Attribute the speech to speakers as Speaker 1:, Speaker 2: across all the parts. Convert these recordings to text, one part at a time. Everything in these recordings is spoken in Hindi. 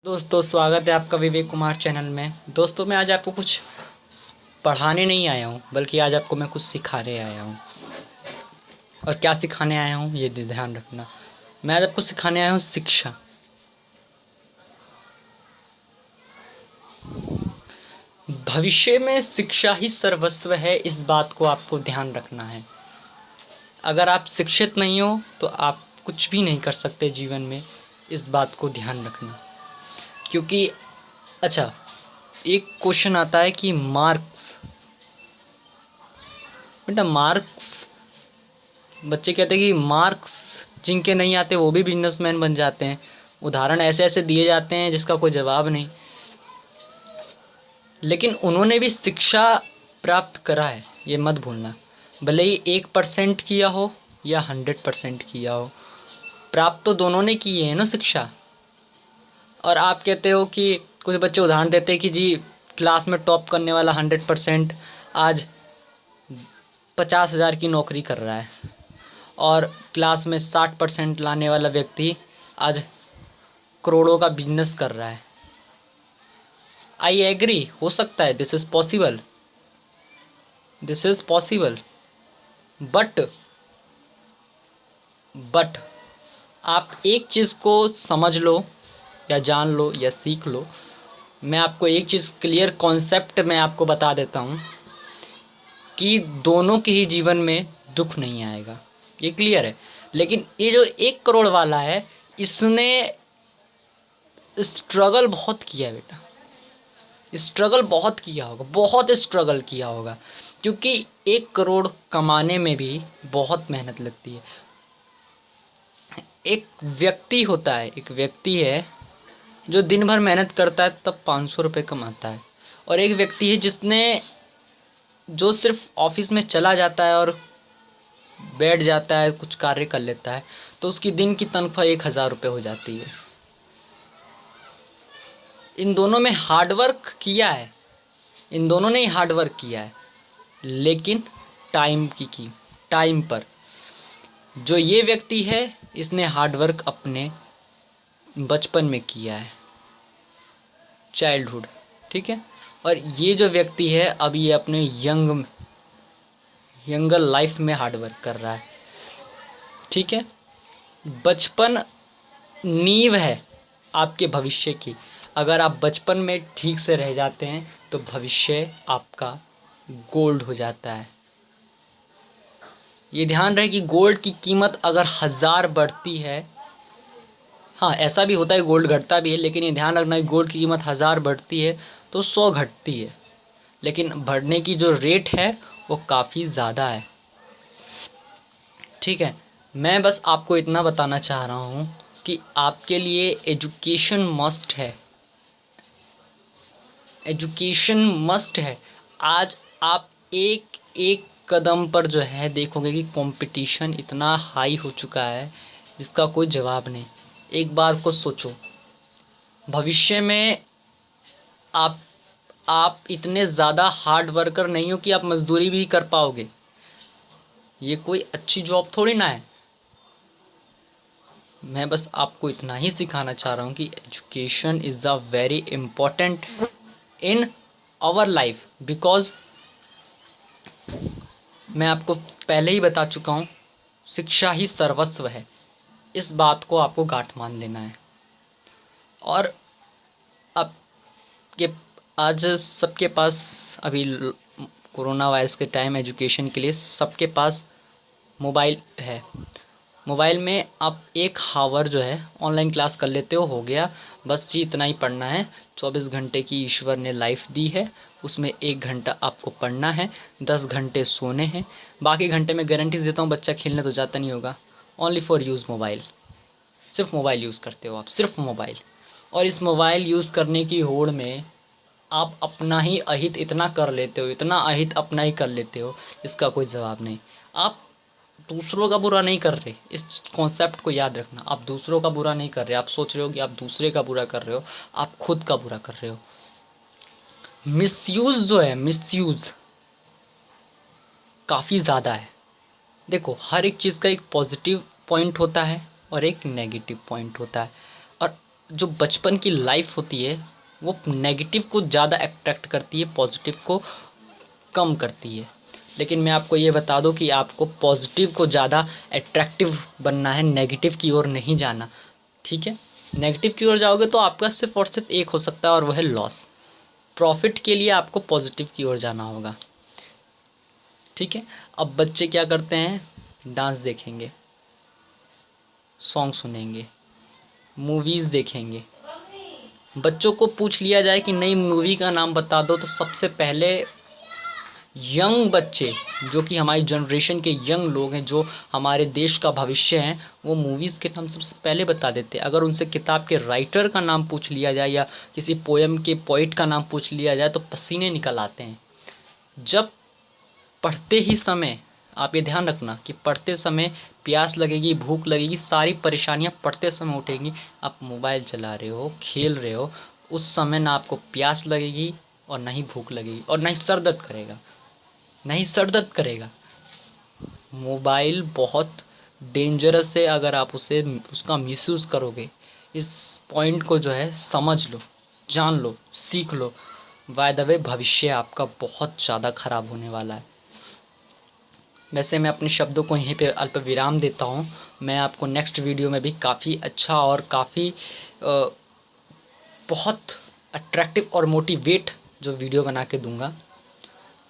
Speaker 1: दोस्तों स्वागत है आपका विवेक कुमार चैनल में। दोस्तों मैं आज आपको कुछ पढ़ाने नहीं आया हूँ, बल्कि आज आपको मैं कुछ सिखाने आया हूँ। और क्या सिखाने आया हूँ ये ध्यान रखना। मैं आज आपको सिखाने आया हूँ शिक्षा। भविष्य में शिक्षा ही सर्वस्व है, इस बात को आपको ध्यान रखना है। अगर आप शिक्षित नहीं हो तो आप कुछ भी नहीं कर सकते जीवन में, इस बात को ध्यान रखना। क्योंकि अच्छा, एक क्वेश्चन आता है कि मार्क्स, बेटा मार्क्स, बच्चे कहते हैं कि मार्क्स जिनके नहीं आते वो भी बिजनेसमैन बन जाते हैं। उदाहरण ऐसे ऐसे दिए जाते हैं जिसका कोई जवाब नहीं। लेकिन उन्होंने भी शिक्षा प्राप्त करा है, ये मत भूलना। भले ही 1% किया हो या 100% किया हो, प्राप्त तो दोनों ने किए है ना शिक्षा। और आप कहते हो कि कुछ बच्चे उदाहरण देते हैं कि जी क्लास में टॉप करने वाला 100% आज 50,000 की नौकरी कर रहा है, और क्लास में 60% लाने वाला व्यक्ति आज करोड़ों का बिजनेस कर रहा है। आई एग्री, हो सकता है, this is possible, this is possible. But आप एक चीज़ को समझ लो या जान लो या सीख लो। मैं आपको एक चीज़ क्लियर कॉन्सेप्ट मैं आपको बता देता हूँ कि दोनों के ही जीवन में दुख नहीं आएगा, ये क्लियर है। लेकिन ये जो 1 करोड़ वाला है, इसने स्ट्रगल बहुत किया है बेटा, स्ट्रगल बहुत किया होगा, बहुत स्ट्रगल किया होगा। क्योंकि 1 करोड़ कमाने में भी बहुत मेहनत लगती है। एक व्यक्ति होता है, एक व्यक्ति है जो दिन भर मेहनत करता है तब 500 रुपये कमाता है। और एक व्यक्ति है जिसने जो सिर्फ ऑफिस में चला जाता है और बैठ जाता है, कुछ कार्य कर लेता है, तो उसकी दिन की तनख्वाह 1,000 रुपये हो जाती है। इन दोनों में हार्डवर्क किया है, इन दोनों ने ही हार्डवर्क किया है, लेकिन टाइम की टाइम पर। जो ये व्यक्ति है, इसने हार्डवर्क अपने बचपन में किया है, चाइल्डहुड, ठीक है। और ये जो व्यक्ति है अभी ये अपने यंगर लाइफ में हार्डवर्क कर रहा है, ठीक है। बचपन नींव है आपके भविष्य की। अगर आप बचपन में ठीक से रह जाते हैं तो भविष्य आपका गोल्ड हो जाता है। ये ध्यान रहे कि गोल्ड की कीमत अगर 1000 बढ़ती है, हाँ ऐसा भी होता है गोल्ड घटता भी है, लेकिन ये ध्यान रखना कि गोल्ड की कीमत 1000 बढ़ती है तो 100 घटती है, लेकिन बढ़ने की जो रेट है वो काफ़ी ज़्यादा है, ठीक है। मैं बस आपको इतना बताना चाह रहा हूँ कि आपके लिए एजुकेशन मस्ट है, एजुकेशन मस्ट है। आज आप एक एक कदम पर जो है देखोगे कि कंपटीशन इतना हाई हो चुका है जिसका कोई जवाब नहीं। एक बार को सोचो, भविष्य में आप आप इतने ज़्यादा हार्ड वर्कर नहीं हो कि आप मजदूरी भी कर पाओगे। ये कोई अच्छी जॉब थोड़ी ना है। मैं बस आपको इतना ही सिखाना चाह रहा हूँ कि education is the very important in our life. Because मैं आपको पहले ही बता चुका हूँ, शिक्षा ही सर्वस्व है, इस बात को आपको गांठ मान लेना है। और अब के आज सबके पास अभी कोरोना वायरस के टाइम एजुकेशन के लिए सबके पास मोबाइल है। मोबाइल में आप 1 हावर जो है ऑनलाइन क्लास कर लेते हो गया। बस जी इतना ही पढ़ना है। 24 घंटे की ईश्वर ने लाइफ दी है, उसमें 1 घंटा आपको पढ़ना है, 10 घंटे सोने हैं। बाकी घंटे में गारंटी देता हूँ बच्चा खेलने तो जाता नहीं होगा। ओनली फॉर यूज़ मोबाइल, सिर्फ मोबाइल यूज़ करते हो आप, सिर्फ मोबाइल। और इस मोबाइल यूज़ करने की होड़ में आप अपना ही अहित इतना कर लेते हो, इतना अहित अपना ही कर लेते हो, इसका कोई जवाब नहीं। आप दूसरों का बुरा नहीं कर रहे, इस कॉन्सेप्ट को याद रखना। आप दूसरों का बुरा नहीं कर रहे, आप सोच रहे हो कि आप दूसरे का बुरा कर रहे हो, आप खुद का बुरा कर रहे हो। मिसयूज़ जो है, मिसयूज़ काफ़ी ज़्यादा है। देखो हर एक चीज़ का एक पॉजिटिव पॉइंट होता है और एक नेगेटिव पॉइंट होता है। और जो बचपन की लाइफ होती है वो नेगेटिव को ज़्यादा अट्रैक्ट करती है, पॉजिटिव को कम करती है। लेकिन मैं आपको ये बता दूं कि आपको पॉजिटिव को ज़्यादा अट्रैक्टिव बनना है, नेगेटिव की ओर नहीं जाना। ठीक है, नेगेटिव की ओर जाओगे तो आपका सिर्फ और सिर्फ एक हो सकता है और वह है लॉस। प्रॉफिट के लिए आपको पॉजिटिव की ओर जाना होगा। ठीक है, अब बच्चे क्या करते हैं, डांस देखेंगे, सॉन्ग सुनेंगे, मूवीज़ देखेंगे। बच्चों को पूछ लिया जाए कि नई मूवी का नाम बता दो तो सबसे पहले यंग बच्चे, जो कि हमारी जनरेशन के यंग लोग हैं, जो हमारे देश का भविष्य हैं, वो मूवीज़ के नाम सबसे पहले बता देते हैं। अगर उनसे किताब के राइटर का नाम पूछ लिया जाए या किसी पोएम के पोइट का नाम पूछ लिया जाए तो पसीने निकल आते हैं। जब पढ़ते ही समय, आप ये ध्यान रखना कि पढ़ते समय प्यास लगेगी, भूख लगेगी, सारी परेशानियां पढ़ते समय उठेंगी। आप मोबाइल चला रहे हो, खेल रहे हो, उस समय ना आपको प्यास लगेगी और ना ही भूख लगेगी और ना ही सर दर्द करेगा, ना ही सर दर्द करेगा। मोबाइल बहुत डेंजरस है अगर आप उसे उसका मिसयूज़ करोगे। इस पॉइंट को जो है समझ लो, जान लो, सीख लो। बाय द वे भविष्य आपका बहुत ज़्यादा ख़राब होने वाला है। वैसे मैं अपने शब्दों को यहीं पे अल्प विराम देता हूँ। मैं आपको नेक्स्ट वीडियो में भी काफ़ी अच्छा और काफ़ी बहुत अट्रैक्टिव और मोटिवेट जो वीडियो बना के दूँगा।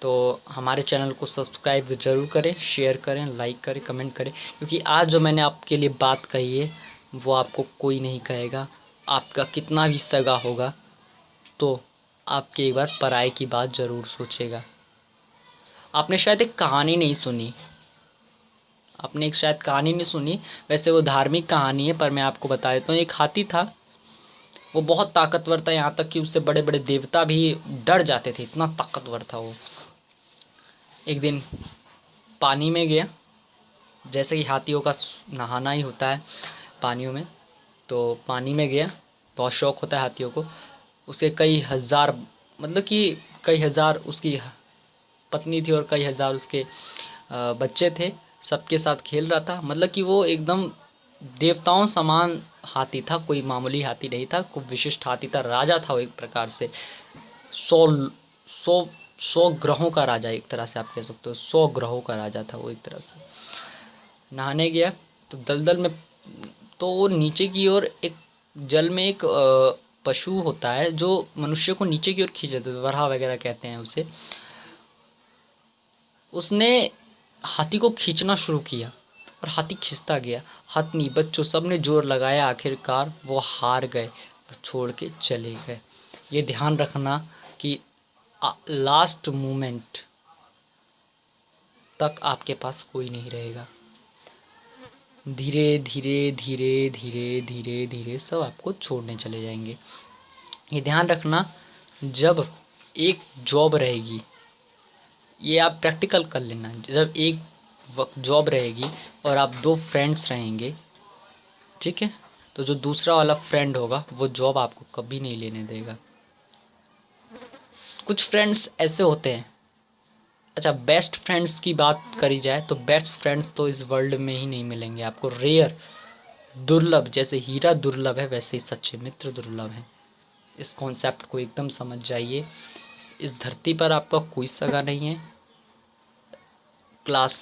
Speaker 1: तो हमारे चैनल को सब्सक्राइब ज़रूर करें, शेयर करें, लाइक करें, कमेंट करें, क्योंकि आज जो मैंने आपके लिए बात कही है वो आपको कोई नहीं कहेगा। आपका कितना भी सगा होगा तो आपके एक बार पराये की बात ज़रूर सोचेगा। आपने शायद एक कहानी नहीं सुनी, आपने एक शायद कहानी नहीं सुनी, वैसे वो धार्मिक कहानी है पर मैं आपको बता देता हूँ। एक हाथी था, वो बहुत ताकतवर था, यहाँ तक कि उससे बड़े बड़े देवता भी डर जाते थे, इतना ताकतवर था वो। एक दिन पानी में गया, जैसे कि हाथियों का नहाना ही होता है पानियों में, तो पानी में गया, बहुत शौक होता है हाथियों को। उसके कई हज़ार, मतलब कि कई हज़ार उसकी पत्नी थी और कई हज़ार उसके बच्चे थे, सबके साथ खेल रहा था। मतलब कि वो एकदम देवताओं समान हाथी था, कोई मामूली हाथी नहीं था, कोई विशिष्ट हाथी था, राजा था वो एक प्रकार से। 100 100 100 ग्रहों का राजा, एक तरह से आप कह सकते हो 100 ग्रहों का राजा था वो एक तरह से। नहाने गया तो दलदल में, तो वो नीचे की ओर एक जल में एक पशु होता है जो मनुष्य को नीचे की ओर खींच लेता है, वराह वगैरह कहते हैं उसे। उसने हाथी को खींचना शुरू किया और हाथी खींचता गया। हथनी बच्चों सब ने जोर लगाया, आखिरकार वो हार गए और छोड़ के चले गए। ये ध्यान रखना कि लास्ट मोमेंट तक आपके पास कोई नहीं रहेगा। धीरे धीरे धीरे धीरे धीरे धीरे सब आपको छोड़ने चले जाएंगे। ये ध्यान रखना, जब एक जॉब रहेगी, ये आप प्रैक्टिकल कर लेना, जब एक जॉब रहेगी और आप दो फ्रेंड्स रहेंगे, ठीक है, तो जो दूसरा वाला फ्रेंड होगा वो जॉब आपको कभी नहीं लेने देगा। कुछ फ्रेंड्स ऐसे होते हैं, अच्छा बेस्ट फ्रेंड्स की बात करी जाए तो बेस्ट फ्रेंड्स तो इस वर्ल्ड में ही नहीं मिलेंगे आपको, रेयर, दुर्लभ। जैसे हीरा दुर्लभ है वैसे ही सच्चे मित्र दुर्लभ हैं। इस कॉन्सेप्ट को एकदम समझ जाइए। इस धरती पर आपका कोई सगा नहीं है। क्लास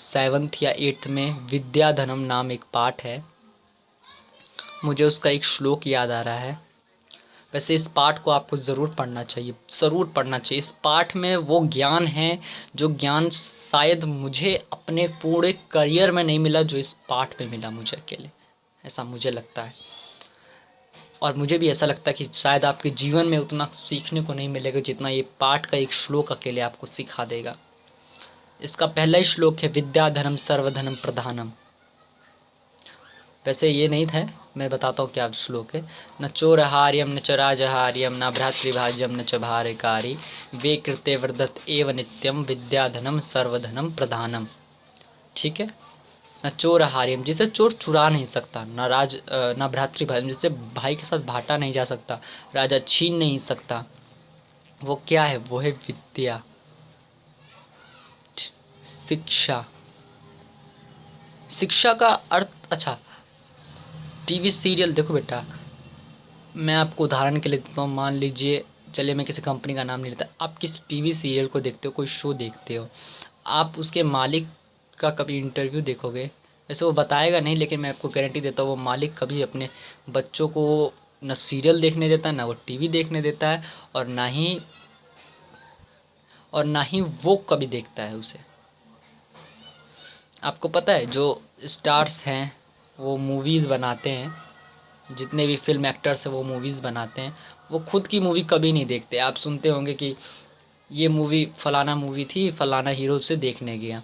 Speaker 1: 7th या 8th में विद्याधनम नाम एक पाठ है, मुझे उसका एक श्लोक याद आ रहा है। वैसे इस पाठ को आपको ज़रूर पढ़ना चाहिए, ज़रूर पढ़ना चाहिए। इस पाठ में वो ज्ञान है जो ज्ञान शायद मुझे अपने पूरे करियर में नहीं मिला, जो इस पाठ में मिला मुझे अकेले, ऐसा मुझे लगता है। और मुझे भी ऐसा लगता है कि शायद आपके जीवन में उतना सीखने को नहीं मिलेगा जितना ये पाठ का एक श्लोक अकेले आपको सिखा देगा। इसका पहला ही श्लोक है, विद्या धनम सर्वधनम प्रधानम। वैसे ये नहीं था, मैं बताता हूँ क्या श्लोक है। न चोरहार्यम न च राजहार्यम न भ्रातृभाज्यम न च भारकारी वे कृते वर्धत एव नित्यम विद्याधनम सर्वधनम प्रधानम। ठीक है, न चोरहार्यम, जिसे चोर चुरा नहीं सकता, न भ्रातृभाज्यम, जिसे भाई के साथ बांटा नहीं जा सकता, राजा छीन नहीं सकता। वो क्या है, वो है विद्या, शिक्षा। शिक्षा का अर्थ, अच्छा टीवी सीरियल देखो बेटा, मैं आपको उदाहरण के लिए देता हूँ, मान लीजिए, चलिए मैं किसी कंपनी का नाम नहीं लेता, आप किसी टीवी सीरियल को देखते हो, कोई शो देखते हो, आप उसके मालिक का कभी इंटरव्यू देखोगे, वैसे वो बताएगा नहीं, लेकिन मैं आपको गारंटी देता हूँ वो मालिक कभी अपने बच्चों को न सीरियल देखने देता है, ना वो टीवी देखने देता है, और ना ही वो कभी देखता है उसे। आपको पता है जो स्टार्स हैं वो मूवीज़ बनाते हैं, जितने भी फिल्म एक्टर्स हैं वो मूवीज़ बनाते हैं, वो खुद की मूवी कभी नहीं देखते। आप सुनते होंगे कि ये मूवी फलाना मूवी थी, फलाना हीरो से देखने गया,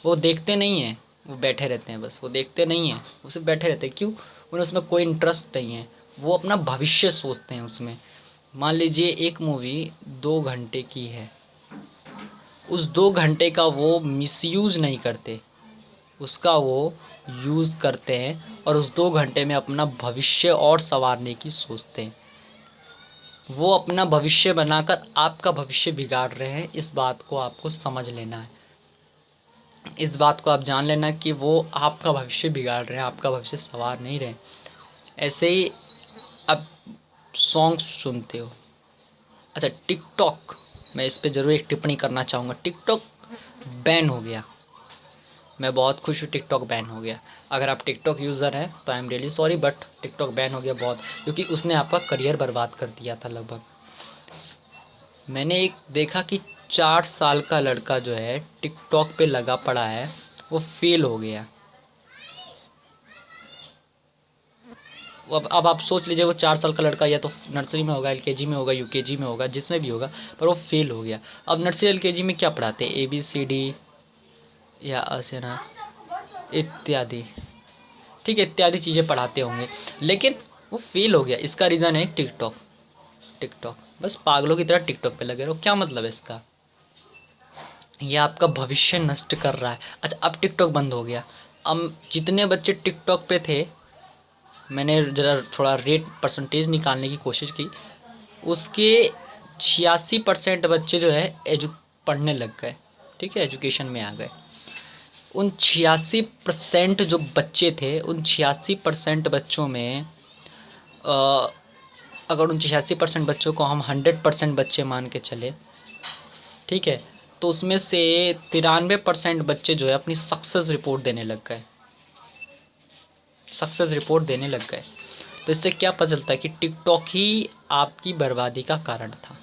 Speaker 1: वो देखते नहीं हैं, वो बैठे रहते हैं, बस वो देखते नहीं हैं, वो सिर्फ बैठे रहते हैं। क्यों? उन्हें उसमें कोई इंटरेस्ट नहीं है, वो अपना भविष्य सोचते हैं उसमें। मान लीजिए एक मूवी 2 घंटे की है, उस 2 घंटे का वो मिसयूज़ नहीं करते, उसका वो यूज़ करते हैं, और उस 2 घंटे में अपना भविष्य और संवारने की सोचते हैं। वो अपना भविष्य बनाकर आपका भविष्य बिगाड़ रहे हैं, इस बात को आपको समझ लेना है। इस बात को आप जान लेना कि वो आपका भविष्य बिगाड़ रहे हैं, आपका भविष्य संवार नहीं रहे। ऐसे ही आप सॉन्ग्स सुनते हो। अच्छा, टिकटॉक, मैं इस पे ज़रूर एक टिप्पणी करना चाहूँगा। टिकटॉक बैन हो गया, मैं बहुत खुश हूँ टिकटॉक बैन हो गया। अगर आप टिकटॉक यूज़र हैं तो I am really sorry, but TikTok ban हो गया बहुत, क्योंकि उसने आपका करियर बर्बाद कर दिया था लगभग। मैंने एक देखा कि 4 साल का लड़का जो है टिकटॉक पे लगा पड़ा है, वो फेल हो गया। अब आप सोच लीजिए, वो 4 साल का लड़का या तो नर्सरी में होगा, एलकेजी में होगा, यूकेजी में होगा, जिसमें भी होगा, पर वो फेल हो गया। अब नर्सरी एलकेजी में क्या पढ़ाते हैं? ABCD या असेना इत्यादि, ठीक है, इत्यादि चीज़ें पढ़ाते होंगे, लेकिन वो फेल हो गया। इसका रीज़न है टिकटॉक। टिकटॉक, बस पागलों की तरह टिकटॉक पे लगे रहो। क्या मतलब है इसका? ये आपका भविष्य नष्ट कर रहा है। अच्छा, अब टिकटॉक बंद हो गया, अब जितने बच्चे टिकटॉक पे थे, मैंने ज़रा थोड़ा रेट परसेंटेज निकालने की कोशिश की, उसके 86% बच्चे जो है पढ़ने लग गए, ठीक है, एजुकेशन में आ गए। उन 86% जो बच्चे थे, उन 86% बच्चों में अ, अगर उन 86% बच्चों को हम 100% बच्चे मान के चले, ठीक है, तो उसमें से 93% बच्चे जो है अपनी सक्सेस रिपोर्ट देने लग गए, सक्सेस रिपोर्ट देने लग गए। तो इससे क्या पता चलता है कि टिकटॉक ही आपकी बर्बादी का कारण था,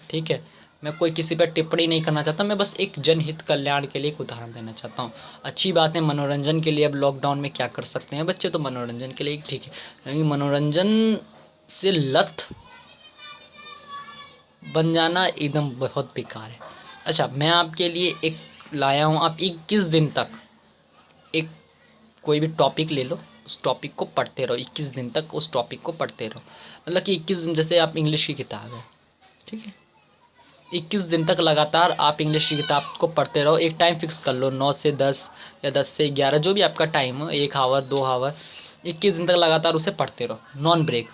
Speaker 1: ठीक है। मैं कोई किसी पर टिप्पणी नहीं करना चाहता, मैं बस एक जनहित कल्याण के लिए एक उदाहरण देना चाहता हूँ। अच्छी बात है, मनोरंजन के लिए अब लॉकडाउन में क्या कर सकते हैं बच्चे, तो मनोरंजन के लिए ठीक है, लेकिन मनोरंजन से लत बन जाना एकदम बहुत बेकार है। अच्छा, मैं आपके लिए एक लाया हूँ, आप 21 दिन तक एक कोई भी टॉपिक ले लो, उस टॉपिक को पढ़ते रहो, 21 दिन तक उस टॉपिक को पढ़ते रहो। मतलब कि 21 दिन, जैसे आप इंग्लिश की किताब है, ठीक है, 21 दिन तक लगातार आप इंग्लिश की किताब को पढ़ते रहो। एक टाइम फिक्स कर लो, 9 से 10 या 10 से 11, जो भी आपका टाइम हो, 1 आवर 2 आवर, 21 दिन तक लगातार उसे पढ़ते रहो, नॉन ब्रेक।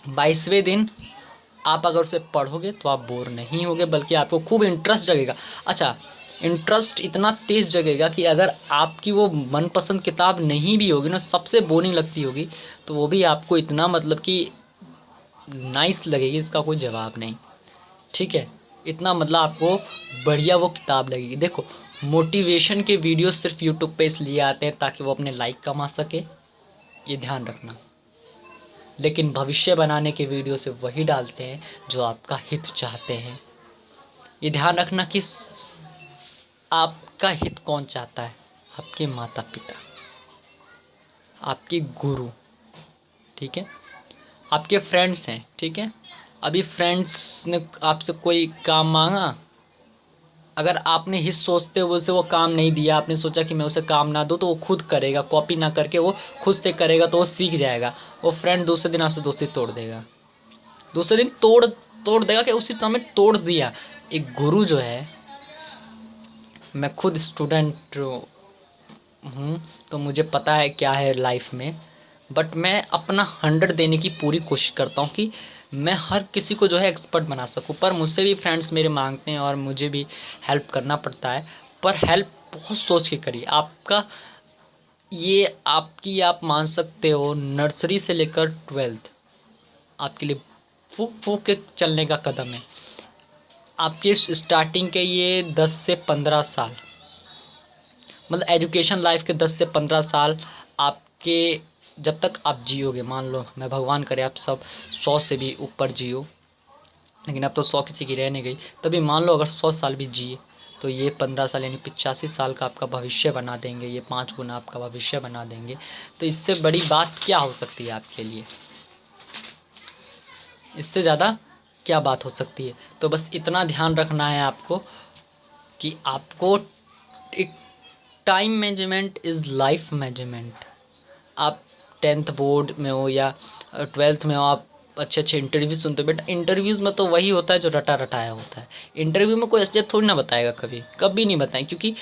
Speaker 1: 22वें दिन आप अगर उसे पढ़ोगे तो आप बोर नहीं होगे, बल्कि आपको खूब इंटरेस्ट जगेगा। अच्छा, इंटरेस्ट इतना तेज़ जगेगा कि अगर आपकी वो मनपसंद किताब नहीं भी होगी ना, सबसे बोरिंग लगती होगी, तो वो भी आपको इतना मतलब कि नाइस लगेगी, इसका कोई जवाब नहीं, ठीक है। इतना मतलब आपको बढ़िया वो किताब लगेगी। देखो, मोटिवेशन के वीडियो सिर्फ यूट्यूब पे इसलिए आते हैं ताकि वो अपने लाइक कमा सके, ये ध्यान रखना, लेकिन भविष्य बनाने के वीडियो से वही डालते हैं जो आपका हित चाहते हैं। ये ध्यान रखना कि आपका हित कौन चाहता है? आपके माता पिता, आपके गुरु, ठीक है, आपके फ्रेंड्स हैं, ठीक है। अभी फ्रेंड्स ने आपसे कोई काम मांगा, अगर आपने हित सोचते हुए उसे वो काम नहीं दिया, आपने सोचा कि मैं उसे काम ना दूँ तो वो खुद करेगा, कॉपी ना करके वो खुद से करेगा, तो वो सीख जाएगा। वो फ्रेंड दूसरे दिन आपसे दोस्ती तोड़ देगा, दूसरे दिन तोड़ तोड़ देगा कि उसी समय तोड़ दिया। एक गुरु जो है, मैं खुद स्टूडेंट हूँ, तो मुझे पता है क्या है लाइफ में, बट मैं अपना 100 देने की पूरी कोशिश करता हूँ कि मैं हर किसी को जो है एक्सपर्ट बना सकूँ। पर मुझसे भी फ्रेंड्स मेरे मांगते हैं और मुझे भी हेल्प करना पड़ता है, पर हेल्प बहुत सोच के करिए। आपका ये आपकी, आप मान सकते हो, नर्सरी से लेकर 12th आपके लिए फूक फूक के चलने का कदम है। आपके स्टार्टिंग के ये 10 से 15 साल, मतलब एजुकेशन लाइफ के 10 से 15 साल आपके, जब तक आप जियोगे, मान लो मैं भगवान करे आप सब 100 से भी ऊपर जियो, लेकिन अब तो 100 किसी की रह नहीं गई, तभी मान लो अगर 100 साल भी जिए तो ये 15 साल यानी 85 साल का आपका भविष्य बना देंगे, ये 5 गुना आपका भविष्य बना देंगे। तो इससे बड़ी बात क्या हो सकती है आपके लिए, इससे ज़्यादा क्या बात हो सकती है। तो बस इतना ध्यान रखना है आपको कि आपको एक time management is life management. आप 10th बोर्ड में हो या 12th में हो, आप अच्छे अच्छे इंटरव्यू सुनते हो, बेटा इंटरव्यूज़ में तो वही होता है जो रटा रटाया होता है। इंटरव्यू में कोई असलियत थोड़ी ना बताएगा, कभी कभी नहीं बताएं, क्योंकि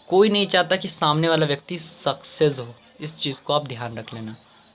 Speaker 1: कोई नहीं चाहता कि सामने वाला व्यक्ति सक्सेस हो। इस चीज़ को आप ध्यान रख लेना।